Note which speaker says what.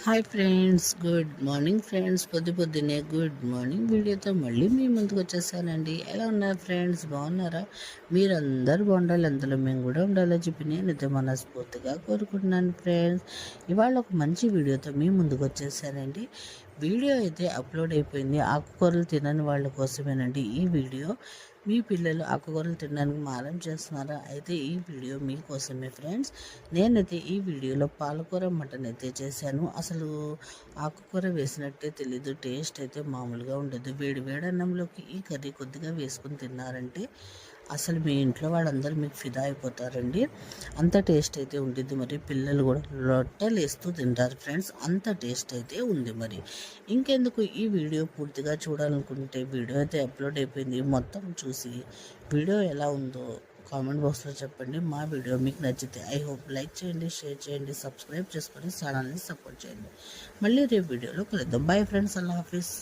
Speaker 1: Hi friends, good morning friends. పొద్దున్నే good morning వీడియోతో మళ్ళీ మీ ముందుకు వచ్చేసానండి. ఎలా ఉన్నారు ఫ్రెండ్స్? బాగున్నారా? మీరందరూ బాగుండాలి, అందులో మేము కూడా ఉండాలని చెప్పి నేనైతే మనస్ఫూర్తిగా కోరుకుంటున్నాను ఫ్రెండ్స్. ఇవాళ ఒక మంచి వీడియోతో మీ ముందుకు వచ్చేసానండి. వీడియో అయితే అప్లోడ్ అయిపోయింది. ఆకుకూరలు తినని వాళ్ళ కోసమేనండి ఈ వీడియో. మీ పిల్లలు ఆకుకూరలు తినడానికి మారం చేస్తున్నారా? అయితే ఈ వీడియో మీకోసమే ఫ్రెండ్స్. నేనైతే ఈ వీడియోలో పాలకూర మటన్ అయితే చేశాను. అసలు ఆకుకూర వేసినట్టే తెలీదు. టేస్ట్ అయితే మామూలుగా ఉండదు. వేడి వేడి అన్నంలోకి ఈ కర్రీ కొద్దిగా వేసుకుని తిన్నారంటే అసలు మీ ఇంట్లో వాళ్ళందరూ మీకు ఫిదా అయిపోతారండి. అంత టేస్ట్ అయితే ఉంటుంది. మరి పిల్లలు కూడా లొట్టలు వేస్తూ తింటారు ఫ్రెండ్స్. అంత టేస్ట్ అయితే ఉంది. మరి ఇంకెందుకు, ఈ వీడియో పూర్తిగా చూడాలనుకుంటే వీడియో అయితే అప్లోడ్ అయిపోయింది. మొత్తం చూసి వీడియో ఎలా ఉందో కామెంట్ బాక్స్లో చెప్పండి. మా వీడియో మీకు నచ్చితే ఐ హోప్ లైక్ చేయండి, షేర్ చేయండి, సబ్స్క్రైబ్ చేసుకొని ఛానల్ని సపోర్ట్ చేయండి. మళ్ళీ రేపు వీడియోలో కలుద్దాం. బాయ్ ఫ్రెండ్స్, అల్లా హాఫీస్.